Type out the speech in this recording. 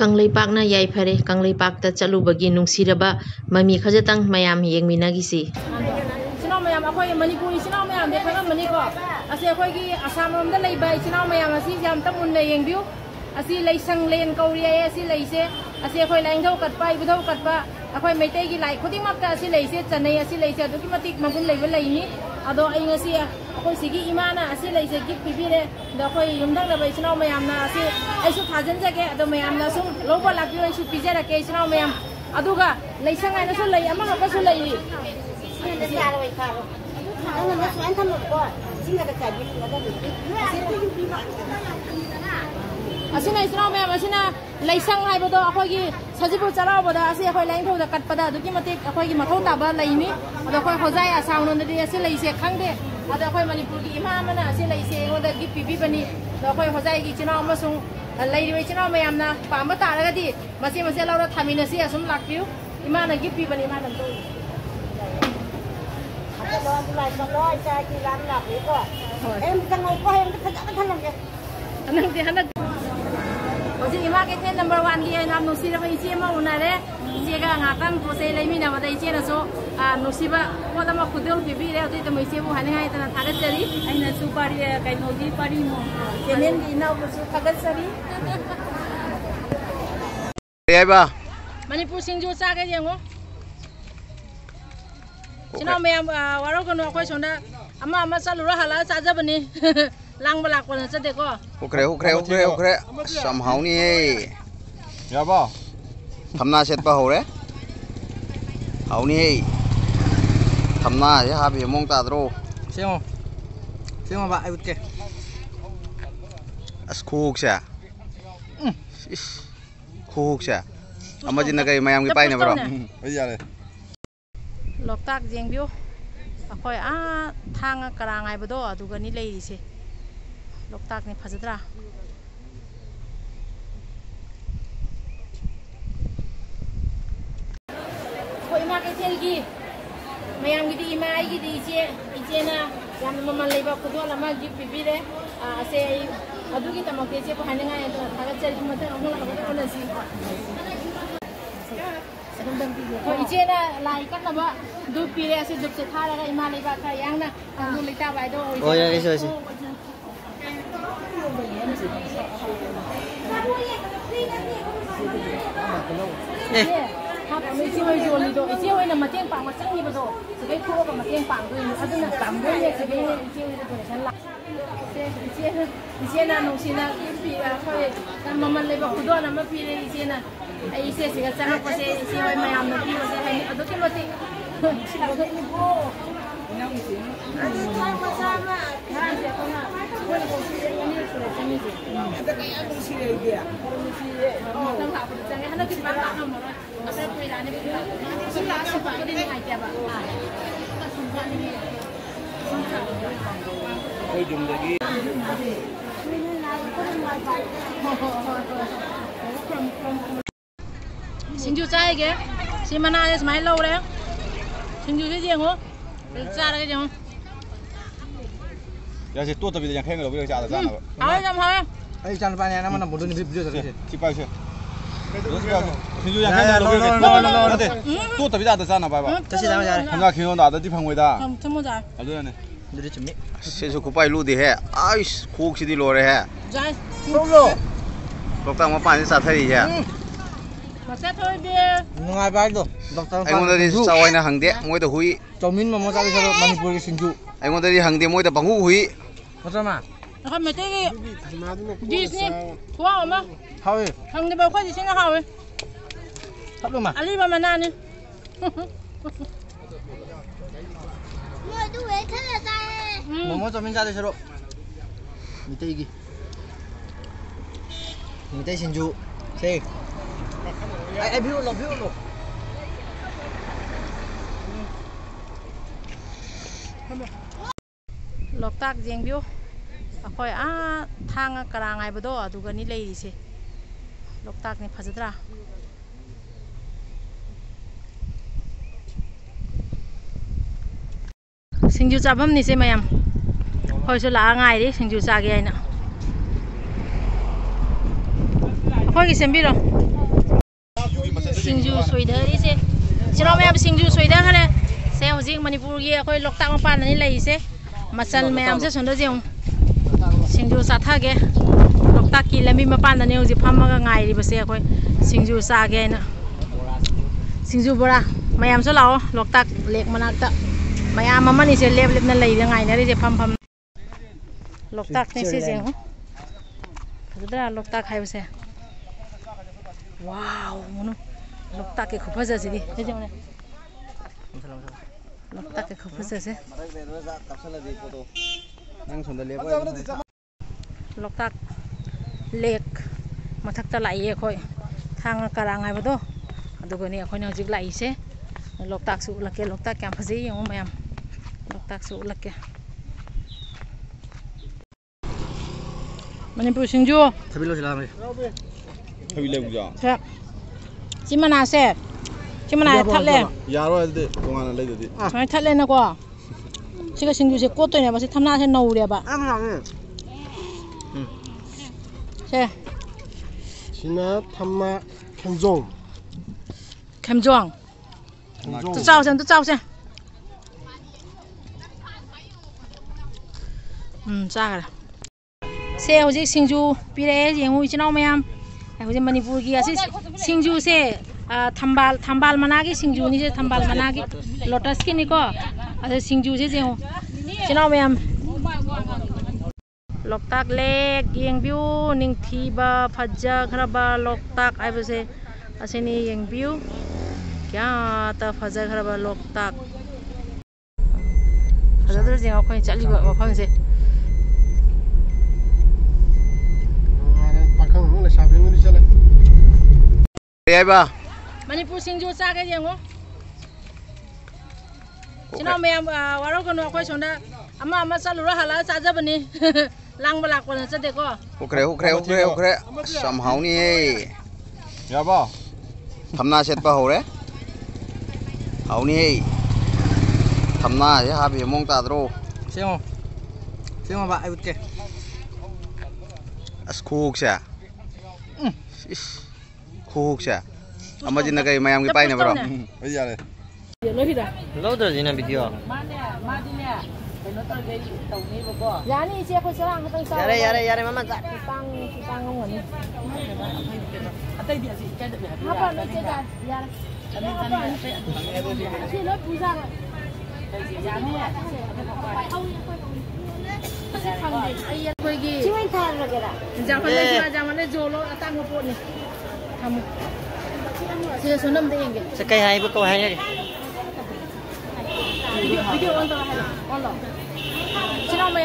ꯀꯪꯂꯩꯄꯥꯛꯅ ꯌꯥꯏꯐꯔꯦ ꯀꯪꯂꯩꯄꯥꯛꯇ ꯆꯠꯂꯨꯕꯒꯤ ꯅꯨꯡꯁꯤꯔꯕ ꯃꯃꯤ ꯈꯖꯤꯛꯇꯪ ꯃꯌꯥꯝ ꯌꯦꯡꯃꯤꯟꯅꯈꯤꯁꯤ ꯏꯆꯤꯟꯅꯥꯎ ꯃꯌꯥꯝ ꯑꯩꯈꯣꯏ ꯃꯅꯤꯄꯨꯔ ꯏꯆꯤꯟꯅꯥꯎ ꯃꯌꯥꯝꯗꯤ ꯈꯪꯉꯝꯃꯅꯤꯀꯣ ꯑꯁꯤ ꯑꯩꯈꯣꯏꯒꯤ ꯑꯁꯥꯝꯔꯣꯝꯗ ꯂꯩꯕ ꯏꯆꯤꯟꯅꯥꯎ ꯃꯌꯥꯝ ꯑꯁꯤ ꯌꯥꯝꯇ ꯃꯨꯟꯅ ꯌꯦꯡꯕꯤꯌꯨ ꯑꯁꯤ ꯂꯩꯁꯪ ꯂꯦꯟ ꯀꯧꯔꯤ ꯑꯁꯤ ꯂꯩꯁꯦ ꯑꯁꯤ ꯑꯩꯈꯣꯏ ꯂꯥꯏꯅꯤꯡꯊꯧ ꯀꯠꯄ ꯏꯕꯨꯙꯧ ꯀꯠꯄ ꯑꯩꯈꯣꯏ ꯃꯩꯇꯩꯒꯤ ꯂꯥꯏ ꯈꯨꯗꯤꯡꯃꯛꯇ ꯑꯁꯤ ꯂꯩꯁꯦ ꯆꯟꯅꯩ ꯑꯁꯤ ꯂꯩꯁꯦ ꯑꯗꯨꯛꯀꯤ ꯃꯇꯤꯛ ꯃꯒꯨꯟ ꯂꯩꯕ ꯂꯩꯅꯤ ꯑꯗꯣ ꯑꯩ ꯉꯁꯤ ꯑꯩꯈꯣꯏ ꯁꯤꯒꯤ ꯏꯃꯥꯅ ꯑꯁꯤ ꯂꯩꯁꯦ ꯒꯤꯐ ꯄꯤꯕꯤꯔꯦ ꯑꯗꯣ ꯑꯩꯈꯣꯏ ꯌꯨꯝꯊꯪꯅꯕ ꯏꯆꯤꯟꯅꯥꯎ ꯃꯌꯥꯝꯅ ꯑꯁꯤ ꯑꯩꯁꯨ ꯊꯥꯖꯤꯟꯖꯒꯦ ꯑꯗꯣ ꯃꯌꯥꯝꯅ ꯁꯨꯝ ꯂꯧꯕ ꯂꯥꯛꯄꯤꯌꯨ ꯑꯩꯁꯨ ꯄꯤꯖꯔꯛꯀꯦ ꯏꯆꯤꯟꯅꯥꯎ ꯃꯌꯥꯝ ꯑꯗꯨꯒ ꯂꯩꯁꯪ ꯍꯥꯏꯅꯁꯨ ꯂꯩ ꯑꯃꯈꯛꯁꯨ ꯂꯩꯔꯤ ꯑꯁꯤꯅ ꯏꯆꯤꯟꯅꯥꯎ ꯃꯌꯥꯝ ꯑꯁꯤꯅ ꯂꯩꯁꯪ ꯍꯥꯏꯕꯗꯣ ꯑꯩꯈꯣꯏꯒꯤ ꯁꯖꯤꯕꯨ ꯆꯩꯔꯥꯎꯕꯗ ꯑꯁꯤ ꯑꯩꯈꯣꯏ ꯂꯥꯏꯅꯤꯡꯊꯧꯗ ꯀꯠꯄꯗ ꯑꯗꯨꯛꯀꯤ ꯃꯇꯤꯛ ꯑꯩꯈꯣꯏꯒꯤ ꯃꯊꯧ ꯇꯥꯕ ꯂꯩꯅꯤ ꯑꯗꯣ ꯑꯩꯈꯣꯏ ꯍꯣꯖꯥꯏ ꯑꯁꯥꯝꯂꯣꯝꯗꯗꯤ ꯑꯁꯤ ꯂꯩꯁꯦ ꯈꯪꯗꯦ ꯑꯗꯣ ꯑꯩꯈꯣꯏ ꯃꯅꯤꯄꯨꯔꯒꯤ ꯏꯃꯥ ꯑꯃꯅ ꯑꯁꯤ ꯂꯩꯁꯦ ꯑꯩꯉꯣꯟꯗ ꯒꯤꯐ ꯄꯤꯕꯤꯕꯅꯤ ꯑꯗꯣ ꯑꯩꯈꯣꯏ ꯍꯣꯖꯥꯏꯒꯤ ꯏꯆꯤꯟꯅꯥꯎ ꯑꯃꯁꯨꯡ ꯂꯩꯔꯤꯕ ꯏꯆꯤꯟꯅꯥꯎ ꯃꯌꯥꯝꯅ ꯄꯥꯝꯕ ꯇꯥꯔꯒꯗꯤ ꯃꯆꯦ ꯃꯆꯦ ꯂꯧꯔ ꯊꯥꯃꯤꯟꯅꯁꯤ ꯑꯁꯨꯝ ꯂꯥꯛꯄꯤꯌꯨ ꯏꯃꯥꯅ ꯒꯤꯐ ꯄꯤꯕꯅꯤ ꯏꯃꯥꯅ ꯍꯧꯖꯤꯛ ꯏꯃꯥ ꯀꯩꯊꯦꯜ ꯅꯝꯕꯔ 1ꯒꯤ ꯌꯥꯝ ꯅꯨꯡꯁꯤꯔꯕ ꯏꯆꯦ ꯑꯃ ꯎꯅꯔꯦ ꯏꯆꯦꯒ ꯉꯥꯛꯇꯪ ꯄꯣꯠ ꯆꯩ ꯂꯩꯃꯤꯟꯅꯕꯗ ꯏꯆꯦꯅꯁꯨ ꯅꯨꯡꯁꯤꯕ ꯄꯣꯠ ꯑꯃ ꯈꯨꯗꯣꯜ ꯄꯤꯕꯤꯔꯦ ꯑꯗꯨꯏꯗꯃꯛ ꯏꯆꯦꯕꯨ ꯍꯥꯏꯅꯤꯡꯉꯥꯏꯇꯅ ꯊꯥꯒꯠꯆꯔꯤ ꯑꯩꯅꯁꯨ ꯀꯩꯅꯣꯒꯤ ꯄꯥꯔꯤꯃꯣ ꯆꯦꯅꯦꯜꯒꯤ ꯏꯅꯥꯎꯕꯨꯁꯨ ꯊꯥꯒꯠꯆꯔꯤ ꯃꯅꯤꯄꯨꯔ ꯁꯤꯡꯖꯨ ꯆꯥꯒꯦ ꯌꯦꯡꯉꯣ ꯏꯆꯤꯟꯅꯥꯎ ꯃꯌꯥꯝ ꯋꯥꯔꯧꯒꯅꯨ ꯑꯩꯈꯣꯏ ꯁꯣꯝꯗ ꯑꯃ ꯆꯠꯂꯨꯔ ꯍꯜꯂꯛꯑ ꯆꯥꯖꯕꯅꯤ ꯂꯥꯡꯕ ꯂꯥꯛꯄ ꯅꯠꯆꯗꯦꯀꯣ ꯍꯣꯈ꯭ꯔꯦ ꯌꯥꯝ ꯍꯥꯎꯅꯤꯍꯦ ꯌꯥꯕ ꯊꯝꯅꯥ ꯁꯦꯠꯄ ꯍꯧꯔꯦ ꯍꯥꯎꯅꯤꯍꯦ ꯊꯝꯅꯥꯁꯦ ꯍꯥꯞꯄꯤ ꯃꯑꯣꯡ ꯇꯥꯗ꯭ꯔꯣ ꯁꯦꯡꯉꯣ ꯕꯥ ꯑꯩ ꯎꯠꯀꯦ ꯑꯁ ꯈꯨꯍꯣꯛꯁꯦ ꯈꯨꯍꯣꯛꯁꯦ ꯑꯃꯁꯤꯅ ꯀꯔꯤ ꯃꯌꯥꯝꯒꯤ ꯄꯥꯏꯅꯕꯔꯣ ꯌꯥꯔꯦ ꯂꯣꯛꯇꯥꯛ ꯌꯦꯡꯕꯤꯌꯨ ꯑꯩꯈꯣꯏ ꯊꯥꯡꯒ ꯀꯔꯥꯡ ꯍꯥꯏꯕꯗꯣ ꯑꯗꯨꯒꯅꯤ ꯂꯩꯔꯤꯁꯦ ꯂꯣꯛꯇꯥꯛꯅꯤ ꯐꯖꯗ꯭ꯔꯥ ꯑꯩꯈꯣꯏ ꯏꯃꯥ ꯀꯩꯊꯦꯜꯒꯤ ꯃꯌꯥꯝꯒꯤꯗꯤ ꯏꯃꯥ ꯑꯩꯒꯤꯗꯤ ꯏꯆꯦꯅ ꯌꯥꯝꯅ ꯃꯃꯜ ꯂꯩꯕ ꯈꯨꯗꯣꯜ ꯑꯃ ꯒꯤꯐ ꯄꯤꯕꯤꯔꯦ ꯑꯁꯦ ꯑꯩ ꯑꯗꯨꯒꯤꯗꯃꯛꯇ ꯏꯆꯦꯕꯨ ꯍꯥꯏꯅꯤꯡꯉꯥꯏ ꯑꯗꯨꯅ ꯊꯥꯒꯠꯆꯔꯤ ꯃꯊꯪ ꯑꯃꯨꯛ ꯂꯥꯛꯄꯗ ꯎꯅꯁꯤ ꯍꯣꯏ ꯏꯆꯦꯅ ꯂꯥꯏ ꯀꯠꯅꯕ ꯙꯨꯞ ꯄꯤꯔꯦ ꯑꯁꯤ ꯙꯨꯞꯁꯦ ꯊꯥꯔꯒ ꯏꯃꯥ ꯂꯩꯕꯥꯛ ꯈꯔ ꯌꯥꯡꯅ ꯀꯥꯡꯂꯨꯞ ꯂꯩꯇꯥꯕ ꯍꯥꯏꯗꯣ ꯑꯣꯏꯖꯔꯦ ꯏꯆꯦ ꯍꯣꯏ ꯌꯣꯜꯂꯤꯗꯣ ꯏꯆꯦ ꯍꯣꯏꯅ ꯃꯇꯦꯡ ꯄꯥꯡꯕ ꯆꯪꯉꯤꯕꯗꯣ ꯁꯤꯗꯩ ꯊꯣꯛꯑꯒ ꯃꯇꯦꯡ ꯄꯥꯡꯗꯣꯏꯅꯤ ꯑꯗꯨꯅ ꯇꯝꯗꯣꯏꯅꯦ ꯁꯤꯗꯩ ꯏꯆꯦ ꯍꯣꯏꯗ ꯗꯣꯅꯦꯁꯟ ꯏꯆꯦꯅ ꯅꯨꯡꯁꯤꯅ ꯑꯩꯈꯣꯏ ꯃꯃꯜ ꯂꯩꯕ ꯈꯨꯗꯣꯜ ꯑꯃ ꯄꯤꯔꯦ ꯏꯆꯦꯅ ꯑꯩ ꯏꯆꯦꯁꯤꯒ ꯆꯪꯉꯛꯄꯁꯦ ꯏꯆꯦ ꯍꯣꯏ ꯃꯌꯥꯝꯅ ꯄꯤꯕꯁꯦ ꯍꯥꯏꯗꯤ ꯑꯗꯨꯛꯀꯤ ꯃꯇꯤꯛ ꯁꯤꯡꯖꯨ ꯆꯥꯏꯒꯦ ꯁꯤ ꯃꯅꯥꯁꯦ ꯁꯨꯃꯥꯏꯅ ꯂꯧꯔꯦ ꯁꯤꯡꯖꯨꯁꯦ ꯌꯦꯡꯉꯣ ꯆꯥꯔꯒ ꯌꯦꯡꯉꯣ ꯌꯥꯁꯦ ꯇꯣꯠꯇꯕꯤꯗ ꯌꯥꯡꯈꯩ ꯂꯧꯕꯤꯔ ꯆꯥꯗ ꯆꯥꯅꯕ ꯍꯥꯎꯋꯦ ꯌꯥꯝ ꯍꯥꯎꯋꯦ ꯑꯩ ꯏꯆꯥꯅꯨꯄꯥꯅꯦ ꯑꯃꯅ ꯃꯨꯟꯗꯨꯅꯤ ꯚꯤꯗꯤꯑꯣ ꯆꯠꯂꯤꯁꯦ ꯁꯤ ꯄꯥꯏꯁꯦ ꯁꯤꯡꯖꯨ ꯌꯥꯡꯈꯩ ꯂꯧꯕꯤꯔꯒꯦ ꯇꯣꯠꯇꯕꯤꯗ ꯑꯥꯗ ꯆꯥꯅꯕ ꯍꯥꯏꯕ ꯌꯥꯔꯦ ꯍꯟꯗꯛ ꯈꯤꯉꯣꯟꯗ ꯑꯥꯗꯗꯤ ꯐꯪꯉꯣꯏꯗ ꯊꯝꯃꯣ ꯑꯗꯨꯅꯅꯦ ꯑꯗꯨꯗꯤ ꯆꯨꯝꯃꯤ ꯁꯤꯁꯨ ꯈꯨꯄꯥꯏ ꯂꯨꯗꯦꯍꯦ ꯑꯩꯁ ꯈꯨꯣꯛꯁꯤꯗꯤ ꯂꯣꯏꯔꯦꯍꯦ ꯖꯥꯏ ꯂꯣꯛꯇꯥꯛ ꯃꯄꯥꯟꯁꯤ ꯆꯥꯊꯔꯤꯁꯦ ꯃꯆꯥ ꯊꯣꯏꯕꯤ ꯅꯨꯡꯉꯥꯏꯕ ꯍꯥꯏꯗꯣ ꯑꯩꯉꯣꯟꯗꯗꯤ ꯆꯥꯎꯏꯅ ꯍꯪꯗꯦ ꯃꯣꯏꯗ ꯍꯨꯏ ꯆꯧꯃꯤꯟ ꯃꯣꯃꯣ ꯆꯥꯕꯤ ꯁꯔꯨꯛ ꯃꯅꯤꯄꯨꯔꯒꯤ ꯁꯤꯡꯖꯨ ꯑꯩꯉꯣꯟꯗꯗꯤ ꯍꯪꯗꯦ ꯃꯣꯏꯗ ꯄꯪꯍꯨ ꯍꯨꯏ ꯅꯠꯇ꯭ꯔꯃ ꯑꯩꯈꯣꯏ ꯃꯩꯇꯩꯒꯤ ꯗꯤꯁꯅꯤ ꯈꯨꯍꯥꯎ ꯑꯃ ꯍꯥꯎꯋꯤ ꯈꯪꯗꯦꯕ ꯑꯩꯈꯣꯏꯗꯤ ꯁꯤꯅ ꯍꯥꯎꯋꯤ ꯊꯠꯂꯨꯃ ꯑꯂꯤꯕ ꯃꯅꯥꯅꯤ ꯃꯣꯃꯣ ꯆꯧꯃꯤꯟ ꯆꯥꯗꯣꯏ ꯁꯔꯨꯛ ꯃꯩꯇꯩꯒꯤ ꯃꯩꯇꯩ ꯁꯤꯡꯖꯨ ꯁꯦ ai view lo ꯂꯣꯛꯇꯥꯛ ꯌꯦꯡꯕꯤꯌꯨ ꯑꯩꯈꯣꯏ ꯊꯥꯡꯒ ꯀꯔꯥꯡ ꯍꯥꯏꯕꯗꯣ ꯑꯗꯨꯒꯅꯤ ꯂꯩꯔꯤꯁꯦ ꯂꯣꯛꯇꯥꯛꯅꯤ ꯐꯖꯗ꯭ꯔꯥ ꯁꯤꯡꯖꯨ ꯆꯥꯐꯝꯅꯤꯁꯦ ꯃꯌꯥꯝ ꯑꯩꯈꯣꯏꯁꯨ ꯂꯥꯛꯑ ꯉꯥꯏꯔꯤ ꯁꯤꯡꯖꯨ ꯆꯥꯒꯦ ꯍꯥꯏꯅ ꯑꯩꯈꯣꯏꯒꯤ ꯁꯦꯝꯕꯤꯔꯣ सिंजू सोइधरिसे चिनो मैम सिंजू सोइधखरे से हजिक मणिपुर की अखोय लोकताक मपान नि लइसे मसल मैम से सोंदो जेउ सिंजू साथागे लोकताक की लमी मपान ने हजिक फमगा ngaइरिबसे अखोय सिंजू सागे ना सिंजू बोरा मैम सो लाओ लोकताक लेक मनाकता मैम ममनि से लेब लेबना लइदे ngaइनारि जे फम फम लोकताक ने से जेउ फजदरा लोकताक हाइबसे वाव मनु लोकताक के खफजा सिदि हे जेउने लोकताक के खफजा से लोकताक लेक मथक्ता लाइए खोय थांग करांग हाइबदो अदुगनि अखोयने हजिक लाइसे लोकताक सु उलके लोकताक क्या फजे यंग मैम लोकताक सु उलके मणिपुर सिंजू थबिलो सिला रे थबी ले बुजा चिमना से चिमना थले यारो दे तोंगाना ले दे सय थले न को सिगा सिंजू से कोतोयने बा से थमना से नौरे बा से सिना थम्मा खेमजों खेमजों तो चाव से चागरा से हजिक सिंजू पिरे येंगु इचिनाव मैम हजिक मणिपुर की असि सिंजू से थम्बाल मना की सिंजू नि से थम्बाल मना की लोटस की निको असे सिंजू से जेंगु इचिनाव मैम लोकताक लेक येंगबिउ निंगथीबा फजखरबा लोकताक आइबसे असेनि येंगबिउ क्या ता फजखरबा लोकताक फजदर जेंगा खोय चलिबा मफम से मणिपुर सिंजू चागे जेंगो चिनो मैम वारो कनो अखोय सोंदा अमा चलुरा हाला चाजबनी लांग बलाक पन चदेको उखरे समहाउनी याबा थमना सेटपा होरे हाउनी थमना ये हाबि मोंग ताद्रो सेमो बा आइ उतके अस्खुकसा खुकसा अमजिना कई मयाम के पाइने बरो ओइ यारे लोहिदा लोदर जिना भिडियो मादिने कनो त गई तौनी बको यानी इसे को सरang खतंग सा यारे मामा जा तांग ngoni अतै बियासी क्या दे हापा न से जा यार से लो पूजा यानी कोईगी चिमन थार लगेरा जामने जोलो अतांग पोनी हम से सोनम देंगे से कई हाई बको हाई वीडियो ऑन तो है ऑन लो चिनो में